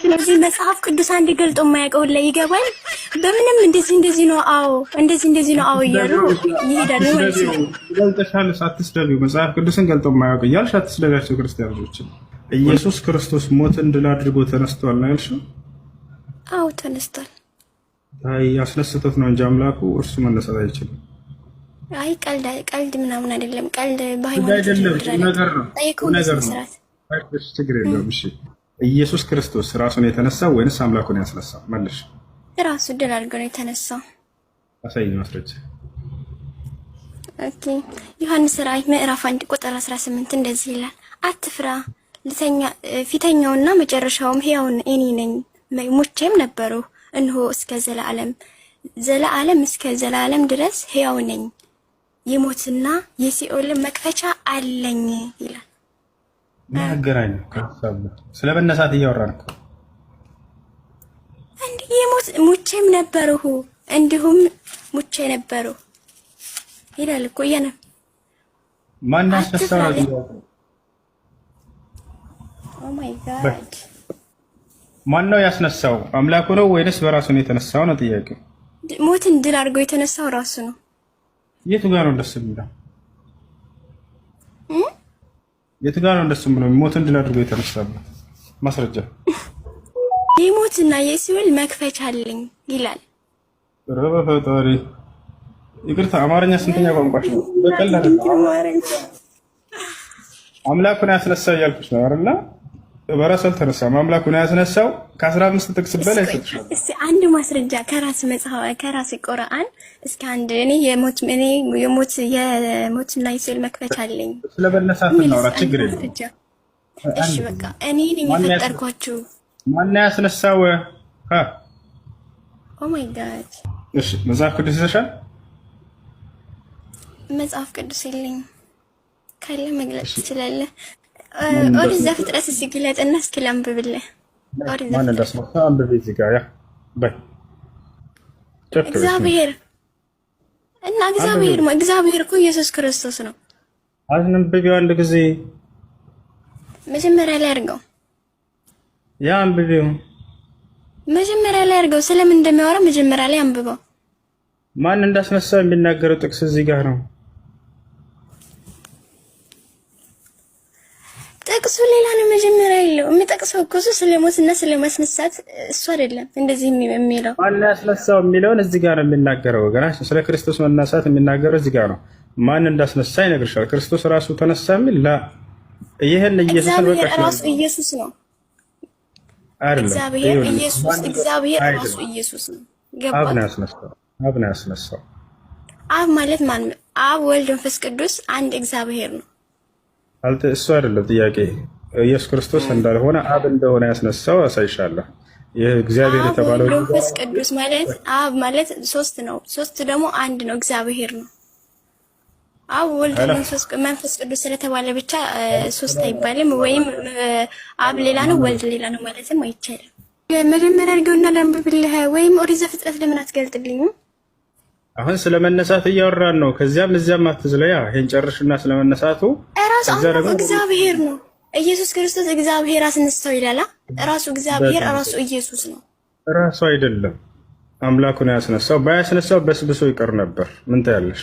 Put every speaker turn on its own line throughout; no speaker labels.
ስለዚህ መጽሐፍ ቅዱስ አንድ ገልጦ የማያውቀው ላይ ይገባል። በምንም እንደዚህ ነው አዎ እንደዚህ ነው አዎ እያሉ ይሄዳሉ ማለት ነው።
ገልጠሻል ሳትስደቢው መጽሐፍ ቅዱስን ገልጦ የማያውቅ እያልሽ አትስደቢያቸው ክርስቲያኖች። ኢየሱስ ክርስቶስ ሞትን ድል አድርጎ ተነስቷል ነው ያልሽው?
አዎ ተነስቷል።
አይ አስነስተት ነው እንጂ አምላኩ እርሱ መነሳት አይችልም።
አይ ቀልድ ምናምን አይደለም። ቀልድ በሃይማኖት
ነገር ነው። ችግር የለውም። እሺ ኢየሱስ ክርስቶስ ራሱን የተነሳው ወይንስ አምላኩን ያስነሳው? መልሽ።
ራሱ ድል አድርጎ ነው የተነሳው።
አሳይኝ ማስረጃ።
ኦኬ ዮሐንስ ራእይ ምዕራፍ 1 ቁጥር 18 እንደዚህ ይላል፣ አትፍራ፣ ፊተኛውና መጨረሻውም ሕያው እኔ ነኝ፣ ሙቼም ነበሩ፣ እነሆ እስከ ዘላለም እስከ ዘላለም ድረስ ሕያው ነኝ፣ የሞትና የሲኦል መክፈቻ አለኝ ይላል።
ማገራኝ ከሰለ ስለመነሳት እያወራን እኮ
እንዴ ሙቼም ነበርሁ እንዲሁም ሙቼ ነበሩ ይላል እኮ ያነ
ማን ያስነሳው?
ኦ ማይ ጋድ
ማን ነው ያስነሳው? አምላኩ ነው ወይንስ በራሱ ነው የተነሳው ነው ጥያቄው።
ሞትን ድል አድርጎ የተነሳው ራሱ ነው። የቱ
ጋር ነው ደስ የሚለው? የቱ ጋር ነው ደስ የሚለው? ሞትን ድል አድርጎ የተነሳበት ማስረጃ።
የሞትና የሲኦል መክፈቻ አለኝ ይላል።
ረበ ፈጣሪ ይቅርታ፣ አማርኛ ስንተኛ ቋንቋሽ ነው? በቀላል አምላኩን ያስነሳው እያልኩሽ ነው አይደል? በራሱ አልተነሳም። አምላኩን ያስነሳው ከ15 ጥቅስ በላይ ሰጥቷል።
እስቲ አንድ ማስረጃ ከራስ መጽሐፍ ከራስ ቁርአን እስኪ አንድ እኔ የሞትና የሲኦል መክፈቻ አለኝ
ስለበነሳት ነው። ችግር የለም።
እሺ በቃ እኔ ነኝ የፈጠርኳችሁ።
ማን ያስነሳው?
ኦ ማይ ጋድ።
እሺ መጽሐፍ ቅዱስ ይዘሻል?
መጽሐፍ ቅዱስ የለኝም። ካለ መግለጽ ትችላለህ? ኦሪት ዘፍጥረት ሲግለጥና እስኪ ላንብብልህ። ኦሪት
ዘፍጥረት አንብቤ እዚህ ጋር ያ በይ
እግዚአብሔር እኮ ኢየሱስ ክርስቶስ ነው።
አንብቤው አንድ ጊዜ
መጀመሪያ ላይ አድርገው።
ያ አንብቤው
መጀመሪያ ላይ አድርገው። ስለምን እንደሚያወራ መጀመሪያ ላይ አንብበው።
ማን እንዳስነሳ የሚናገረው ጥቅስ እዚህ ጋር ነው።
ጥቅሱ ሌላ ነው። መጀመሪያ ያለው የሚጠቅሰው እኮ ስለሞትና ስለማስነሳት እሱ አይደለም። እንደዚህ የሚለው
ማን ያስነሳው የሚለውን እዚህ ጋር ነው የሚናገረው። ወገናችን ስለ ክርስቶስ መነሳት የሚናገረው እዚህ ጋር ነው። ማን እንዳስነሳ ይነግርሻል። ክርስቶስ ራሱ ተነሳ የሚል ላ ይሄን ኢየሱስን በቃ
ራሱ ኢየሱስ ነው አይደለም። እግዚአብሔር ራሱ ኢየሱስ ነው።
አብ ነው ያስነሳው።
አብ ማለት ማን? አብ ወልድ መንፈስ ቅዱስ አንድ እግዚአብሔር ነው።
እሱ አይደለም ጥያቄ። ኢየሱስ ክርስቶስ እንዳልሆነ አብ እንደሆነ ያስነሳው አሳይሻለሁ። ይሄ እግዚአብሔር የተባለው
መንፈስ ቅዱስ ማለት አብ ማለት ሶስት ነው። ሶስት ደግሞ አንድ ነው፣ እግዚአብሔር ነው። አብ ወልድ መንፈስ ቅዱስ ስለተባለ ብቻ ሶስት አይባልም። ወይም አብ ሌላ ነው ወልድ ሌላ ነው ማለትም አይቻልም። መጀመሪያ አድርገውና ላንብብልህ። ወይም ኦሪት ዘፍጥረት ለምን አትገልጥልኝም?
አሁን ስለመነሳት እያወራን ነው። ከዚያም እዚያም አትዝለያ። ይሄን ጨርሽና ስለመነሳቱ
ራሱ እግዚአብሔር ነው። ኢየሱስ ክርስቶስ እግዚአብሔር አስነሳው ይላል። ራሱ እግዚአብሔር ራሱ ኢየሱስ ነው።
ራሱ አይደለም አምላኩን ያስነሳው። ባያስነሳው በስብሶ ይቀር ነበር። ምን ታያለሽ?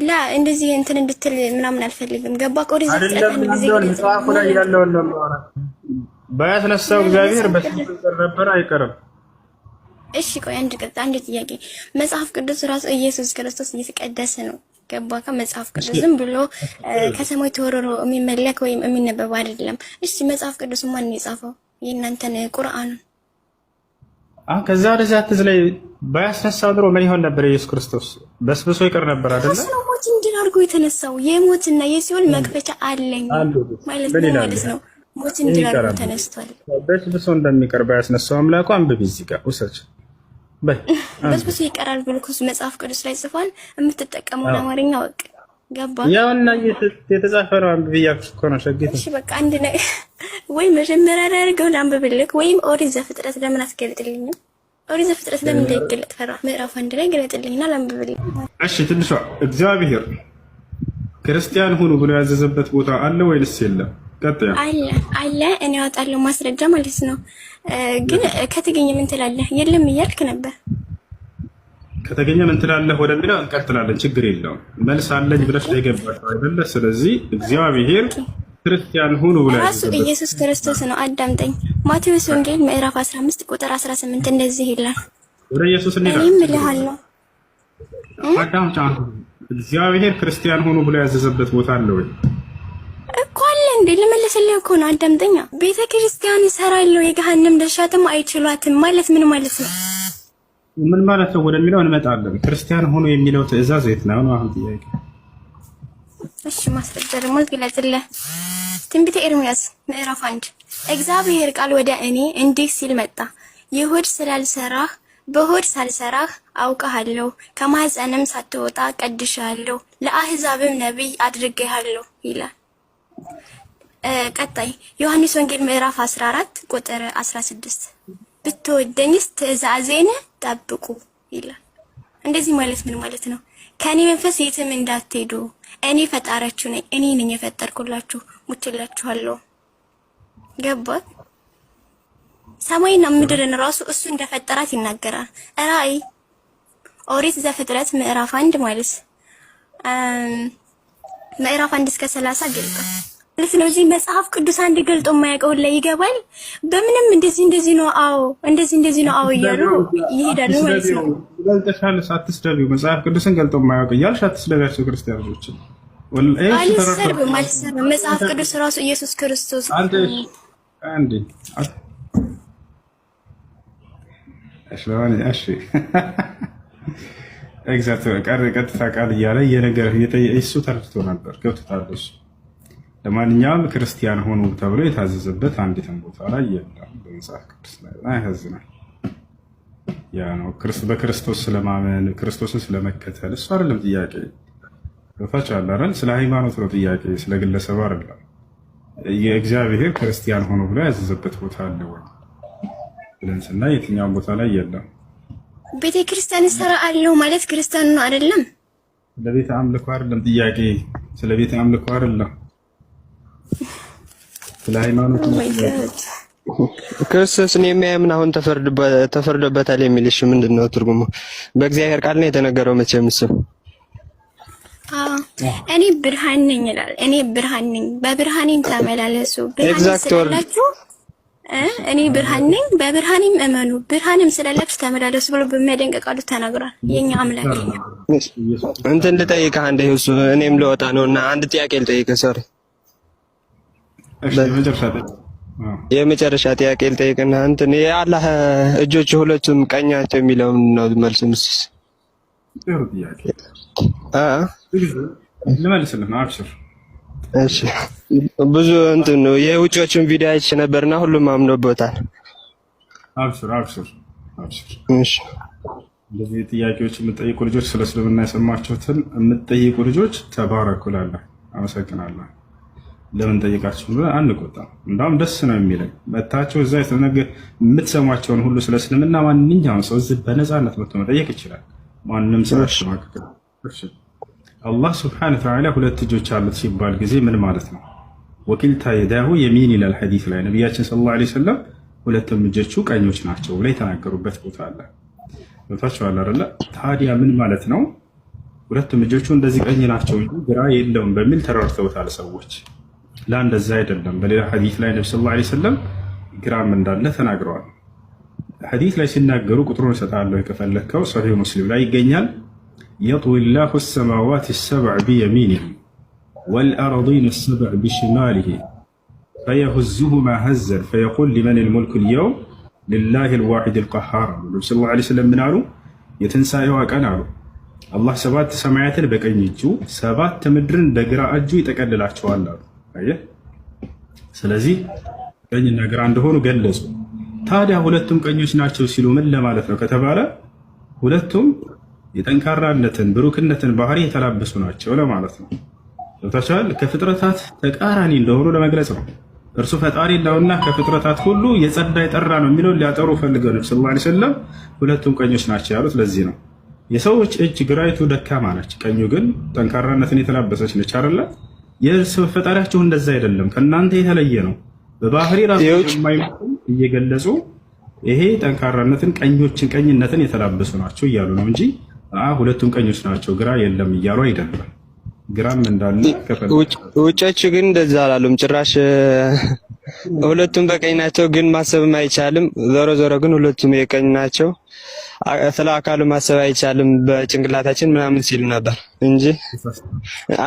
ላ እንደዚህ እንትን እንድትል ምናምን አልፈልግም። ገባ ቆሪ ዘፍጥረት
እንደዚህ መጽሐፉ ላይ ያለው ነው። ባያስነሳው እግዚአብሔር በስብሶ ይቀር ነበር። አይቀርም።
እሺ ቆይ አንድ ጥያቄ። መጽሐፍ ቅዱስ ራሱ ኢየሱስ ክርስቶስ እየተቀደሰ ነው። ገባ ከመጽሐፍ ቅዱስ ዝም ብሎ ከሰማይ ተወርሮ የሚመለክ ወይም የሚነበብ አይደለም። እሺ መጽሐፍ ቅዱስ ማን ነው የጻፈው? የእናንተን ቁርአን።
ከዛ ወደዚያ አትዝለይ። ባያስነሳው ድሮ ምን ይሆን ነበር? ኢየሱስ ክርስቶስ በስብሶ ይቀር ነበር አይደል?
እሱ ነው ሞት እንዲህ አድርጎ የተነሳው። የሞትና የሲኦል መክፈቻ አለኝ ማለት ነው። ሞት እንዲህ አድርጎ ተነስቷል።
በስብሶ እንደሚቀር ባያስነሳው አምላኩ አንብቢ እዚህ ጋር ውሰች
በስብሶ ይቀራል ብሎ መጽሐፍ ቅዱስ ላይ ጽፏል። የምትጠቀመውን አማርኛ ወቅ ገባ
ያውና የተጻፈ ነው። አንብቢ እያልኩሽ እኮ ነው ሸጊት።
እሺ በቃ አንድ ነው ወይ መጀመሪያ ላይ አድርገው ላንብብልክ። ወይም ኦሪት ዘፍጥረት ለምን አትገልጥልኝም? ኦሪት ዘፍጥረት ለምን እንዳይገለጥ ፈራ? ምዕራፍ 1 ላይ ገለጥልኝና ላንብብልኝ።
እሺ ትንሿ እግዚአብሔር ክርስቲያን ሁኑ ብሎ ያዘዘበት ቦታ አለ ወይስ የለም? ቀጥያ
አለ እኔ አወጣለሁ ማስረጃ ማለት ነው። ግን ከተገኘ ምን ትላለህ? የለም እያልክ ነበር።
ከተገኘ ምን ትላለህ ወደሚለው እንቀጥላለን። ችግር የለውም። መልስ አለኝ ብለሽ ነው የገባሽው አይደለ? ስለዚህ እግዚአብሔር ክርስቲያን ሁኑ ብሎ
ራሱ ኢየሱስ ክርስቶስ ነው። አዳምጠኝ። ማቴዎስ ወንጌል ምዕራፍ 15 ቁጥር 18 እንደዚህ ይላል።
ወደ ኢየሱስ እንሄዳለን።
እኔም እልሃለሁ
አዳምጫ እግዚአብሔር ክርስቲያን ሁኑ ብሎ ያዘዘበት ቦታ አለ ወይ?
እኮ አለ እንዴ? ልመልስልህ እኮ ነው። አዳምጠኛ። ቤተ ክርስቲያን ይሰራሉ የገሃነም ድርሻትም አይችሏትም ማለት ምን ማለት ነው?
ምን ማለት ነው ወደሚለው እንመጣለን። ክርስቲያን ሆኖ የሚለው ትእዛዝ የት ነው? አሁን ጥያቄ።
እሺ ማስረጃ ደግሞ ልግለጽልህ። ትንቢተ ኤርምያስ ምዕራፍ 1 እግዚአብሔር ቃል ወደ እኔ እንዲህ ሲል መጣ። ይሁድ ስላልሰራህ በሆድ ሳልሰራህ አውቀሃለሁ፣ ከማህፀንም ሳትወጣ ቀድሼሃለሁ፣ ለአህዛብም ነቢይ አድርጌሃለሁ ይላል። ቀጣይ ዮሐንስ ወንጌል ምዕራፍ 14 ቁጥር 16 ብትወደኝስ ትእዛዜን ጠብቁ ይላል። እንደዚህ ማለት ምን ማለት ነው? ከኔ መንፈስ የትም እንዳትሄዱ፣ እኔ ፈጣሪያችሁ ነኝ፣ እኔ ነኝ የፈጠርኩላችሁ፣ ሙትላችኋለሁ። ገባት? ሰማይና ምድርን ራሱ እሱ እንደፈጠራት ይናገራል። ራእይ ኦሪት ዘፍጥረት ምዕራፍ 1 ማለት ምዕራፍ 1 እስከ 30 ገልጧል ማለት ነው። እዚህ መጽሐፍ ቅዱስ አንድ ገልጦ የማያውቀው ላይ ይገባል። በምንም እንደዚህ ነው፣ አዎ እንደዚህ ነው፣ አዎ እያሉ ይሄዳሉ ማለት ነው።
ገልጠሻል፣ አትስደቢው። መጽሐፍ ቅዱስን ገልጦ የማያውቅ እያልሽ አትስደቢያቸው ክርስቲያኖች።
አልሰርብም። መጽሐፍ ቅዱስ ራሱ ኢየሱስ ክርስቶስ
አንዴ እሺ ቀጥታ ቃል እያለ የነገር እሱ ተረድቶ ነበር፣ ገብቶታል እሱ። ለማንኛውም ክርስቲያን ሆኑ ተብሎ የታዘዘበት አንዲትም ቦታ ላይ የለም በመጽሐፍ ቅዱስ ላይ። ያሳዝናል። ያ ነው በክርስቶስ ስለማመን ክርስቶስን ስለመከተል እሱ አይደለም ጥያቄ። ገብታችኋል አይደል? ስለ ሃይማኖት ነው ጥያቄ፣ ስለ ግለሰብ አይደለም። የእግዚአብሔር ክርስቲያን ሆኖ ብሎ ያዘዘበት ቦታ አለ ወይ ብለን ስናይ የትኛውም ቦታ ላይ የለም።
ቤተ ክርስቲያን ሰራ አለው ማለት ክርስቲያን ነው አይደለም?
ለቤተ አምልኮ አይደለም ጥያቄ፣ ስለ ቤተ አምልኮ አይደለም፣ ስለ ሃይማኖት ነው።
ክርስቶስን የሚያምን አሁን ተፈርዶበታል የሚልሽ ምንድን ነው ትርጉሙ? በእግዚአብሔር ቃል ነው የተነገረው መቼም እሱ።
እኔ ብርሃን ነኝ ይላል። እኔ ብርሃን ነኝ፣ በብርሃኔም ተመላለሱ። ብርሃን ስላላችሁ እኔ ብርሃን ነኝ፣ በብርሃኔም እመኑ፣ ብርሃንም ስላላችሁ ተመላለሱ ብሎ በሚያደንቅ ቃሉ ተናግሯል። የኛ አምላክ
እንትን ልጠይቅህ አንዴ እሱ እኔም ልወጣ ነውና አንድ ጥያቄ ልጠይቅህ። ሶሪ የመጨረሻ ጥያቄ ልጠይቅና እንትን የአላህ እጆች ሁለቱም ቀኛቸው የሚለውን ነው መልሱ። ምስስ
ልመልስልህ ነው። አብሽር።
እሺ ብዙ እንትን ነው የውጮችን ቪዲዮ አይቼ ነበርና ሁሉም አምኖበታል።
አብሽር።
እሺ
እንደዚህ ጥያቄዎች የምትጠይቁ ልጆች፣ ስለ እስልምና የሰማችሁትን የምትጠይቁ ልጆች ተባረኩላለሁ። አመሰግናለሁ። ለምን ጠይቃችሁ ብለን አንቆጣም። እንዳውም ደስ ነው የሚለኝ መታችሁ እዛ የምትሰሟቸውን ሁሉ ስለ እስልምና ማንኛውም ሰው እዚህ በነፃነት መጥቶ መጠየቅ ይችላል። ማንም ሰው አሽማቀቅ። አላህ ስብሐነሁ ወተዓላ ሁለት እጆች አሉት ሲባል ጊዜ ምን ማለት ነው? ወኪልታ የዳሁ የሚን ይላል ሐዲስ ላይ ነቢያችን ሰለላሁ ዐለይሂ ወሰለም ሁለቱም እጆቹ ቀኞች ናቸው ብለው የተናገሩበት ቦታ አለ። ወታችኋል አይደለ? ታዲያ ምን ማለት ነው? ሁለቱም እጆቹ እንደዚህ ቀኝ ናቸው እንጂ ግራ የለውም በሚል ተረድተውታል ሰዎች። እንደዛ አይደለም። በሌላ ሐዲስ ላይ ነብዩ ሰለላሁ ዐለይሂ ወሰለም ግራም እንዳለ ተናግረዋል። ሐዲስ ላይ ሲናገሩ ቁጥሩን እሰጥሃለሁ ከፈለከው፣ ሶሒህ ሙስሊም ላይ ይገኛል። يطوي الله السماوات السبع بيمينه والأرضين السبع بشماله فيهزهما هزا فيقول لمن الملك اليوم لله الواحد القهار. النبي صلى الله عليه وسلم من قالوا يتنسايوا ቀን አሉ አላህ ሰባት ሰማያትን በቀኝ እጁ ሰባት ምድርን በግራ እጁ ይጠቀልላቸዋል አሉ። አየህ፣ ስለዚህ ቀኝና ግራ እንደሆኑ ገለጹ። ታዲያ ሁለቱም ቀኞች ናቸው ሲሉ ምን ለማለት ነው ከተባለ ሁለቱም የጠንካራነትን ብሩክነትን ባህሪ የተላበሱ ናቸው ለማለት ነው። ተቻለ ከፍጥረታት ተቃራኒ እንደሆኑ ለመግለጽ ነው። እርሱ ፈጣሪ ነውና ከፍጥረታት ሁሉ የጸዳ የጠራ ነው የሚለው ሊያጠሩ ፈልገው ነብዩ ሰለላሁ ዐለይሂ ወሰለም ሁለቱም ቀኞች ናቸው ያሉት ለዚህ ነው። የሰዎች እጅ ግራይቱ ደካማ ነች፣ ቀኙ ግን ጠንካራነትን የተላበሰች ነች አይደለ? ፈጣሪያችሁ እንደዛ አይደለም፣ ከእናንተ የተለየ ነው። በባህሪ ራሱ የማይመጡ እየገለጹ ይሄ ጠንካራነትን ቀኝነትን የተላበሱ ናቸው እያሉ ነው እንጂ ሁለቱም ቀኞች ናቸው ግራ የለም እያሉ አይደለም። ግራም እንዳለ
ውጮቹ ግን እንደዛ አላሉም ጭራሽ። ሁለቱም በቀኝ ናቸው ግን ማሰብም አይቻልም። ዞሮ ዞሮ ግን ሁለቱም የቀኝ ናቸው። ስለ አካሉ ማሰብ አይቻልም በጭንቅላታችን ምናምን ሲሉ ነበር እንጂ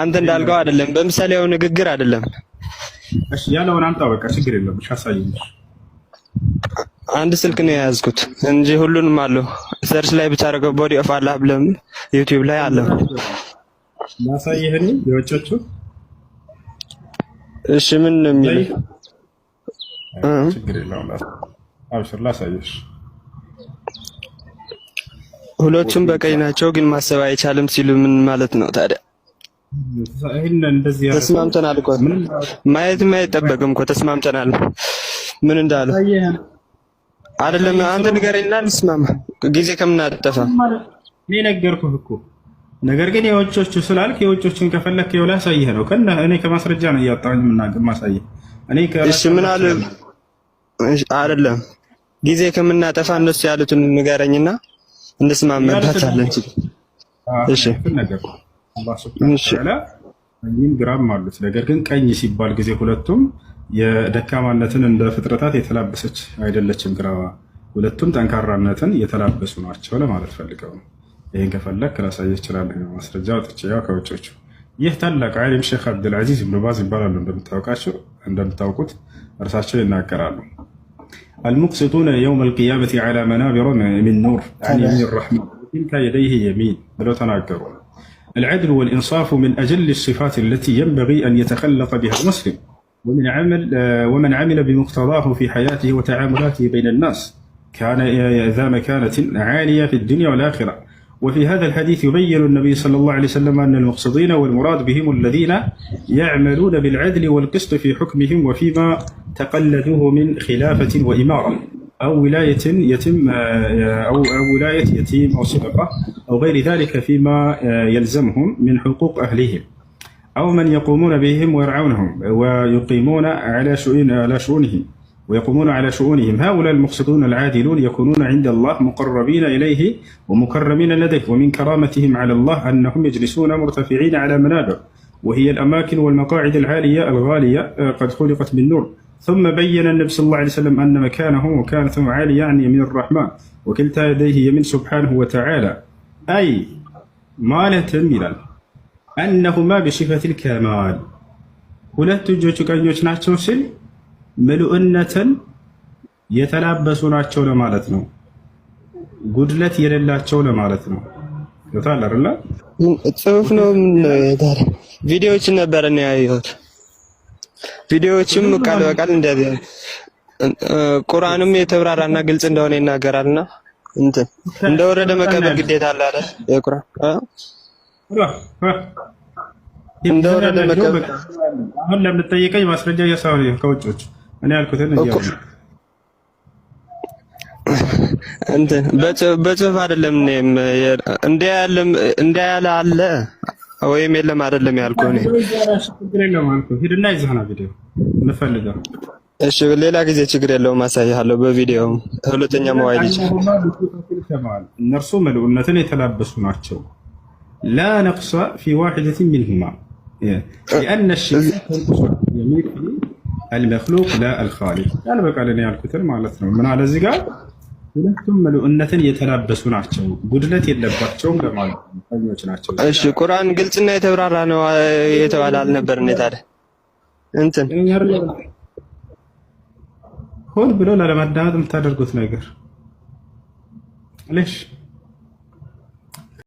አንተ እንዳልከው አይደለም። በምሳሌያዊ ንግግር አይደለም።
እሺ ያለውን አምጣ፣ በቃ ችግር የለም። እሺ አሳየኝ።
አንድ ስልክ ነው የያዝኩት እንጂ ሁሉንም አለው። ሰርች ላይ ብታረገው ቦዲ ኦፍ አላህ ብለም ዩቲዩብ ላይ አለ።
ማሳየህ ነው የወጮቹ።
እሺ ምን ነው የሚለው?
ችግር የለውም። አብሽር ላሳየሽ።
ሁለቱም በቀኝ ናቸው ግን ማሰብ አይቻልም ሲሉ ምን ማለት ነው ታዲያ? ተስማምተናል እኮ ማየትም አይጠበቅም እኮ ተስማምተናል። ምን እንዳለ አይደለም። አንተ ንገረኝና እንስማማ ጊዜ ከምናጠፋ።
እኔ ነገርኩህ እኮ። ነገር ግን የውጮቹ ስላልክ የውጮቹን ከፈለክ ይኸው ላሳየህ ነው። እኔ ከማስረጃ ነው እያወጣሁኝ የምናገር ማሳየህ።
እሺ ምን አለ አይደለም። ጊዜ ከምናጠፋ እነሱ ያሉትን ንገረኝና እንስማማበታለን። እሺ
አላህ ሱብሓነሁ ወተዓላ ቀኝም ግራም አሉት። ነገር ግን ቀኝ ሲባል ጊዜ ሁለቱም የደካማነትን እንደ ፍጥረታት የተላበሰች አይደለችም ግራዋ። ሁለቱም ጠንካራነትን የተላበሱ ናቸው ለማለት ፈልገው ነው። ይህን ከፈለክ ላሳየህ እችላለሁ። ማስረጃ ወጥቼ ያው ከውጮቹ። ይህ ታላቅ ዓሊም ሼክ አብዱልዓዚዝ ኢብኑ ባዝ ይባላሉ። እንደምታውቁት እርሳቸው ይናገራሉ። المقسطون يوم القيامة على منابر من نور عن يمين الرحمن وتلك يديه يمين بلو تناكرون. العدل والإنصاف من أجل الصفات التي ينبغي أن يتخلق بها المسلم ومن عمل بمقتضاه في حياته وتعاملاته بين الناس كان ذا مكانة عالية في الدنيا والآخرة. وفي هذا الحديث يبين النبي صلى الله عليه وسلم أن المقصدين والمراد بهم الذين يعملون بالعدل والقسط في حكمهم وفيما تقلدوه من خلافة وإمارة أو ولاية يتيم أو صدقة أو غير ذلك فيما يلزمهم من حقوق أهلهم أو من يقومون بهم ويرعونهم ويقيمون على شؤونهم. هؤلاء المقصدون العادلون يكونون عند الله مقربين إليه ومكرمين لديه. ومن كرامتهم على الله أنهم يجلسون مرتفعين على منابر وهي الأماكن والمقاعد العالية الغالية قد خلقت من نور. ثم بين النبي صلى الله عليه وسلم أن مكانه وكانته عالية عن يمين الرحمن وكلتا يديه يمين سبحانه وتعالى أي مالة ملال أنهما بصفة الكمال. ሁለት እጆቹ ቀኞች ናቸው ሲል ምሉእነትን የተላበሱ ናቸው ለማለት ነው። ጉድለት የሌላቸው ለማለት ነው። ይታል አይደል?
ጽሁፍ ነው። ምን ታዲያ ቪዲዮዎችን ነበር ነው ያየሁት። ቪዲዮዎችም ቃል በቃል እንደዚህ ቁርአንም የተብራራና ግልጽ እንደሆነ ይናገራልና እንትን እንደወረደ መቀበል ግዴታ አለ አይደል? የቁርአን እንደወረደ መቀበል።
አሁን ለምትጠይቀኝ ማስረጃ እያሳወረ ከውጮች እኔ ያልኩትን
እንትን በጽሁፍ አይደለም እንዳያለ አለ ወይም የለም አይደለም ያልኩህ እኔ።
ሂድና ይዘህና ቪዲዮ እንፈልገው።
እሺ ሌላ ጊዜ ችግር የለውም አሳይሃለሁ በቪዲዮ። ሁለተኛ መዋይል ይችላል።
እነርሱ ምሉእነትን የተላበሱ ናቸው። لا نقص في واحدة منهما لأن الشيء تنقص يميل المخلوق لا الخالق. قال بقى لنا ያልኩትን ማለት ነው። ምን አለ እዚህ ጋር ሁለቱም ምሉእነትን የተላበሱ ናቸው፣ ጉድለት የለባቸውም ለማለት ነው። ቀኞች ናቸው።
እሺ ቁርአን ግልጽና የተብራራ ነው የተባለ አልነበር እንዴ ታዲያ? እንትን
ሆን ብሎ ላለማዳመጥ የምታደርጉት ነገር ለሽ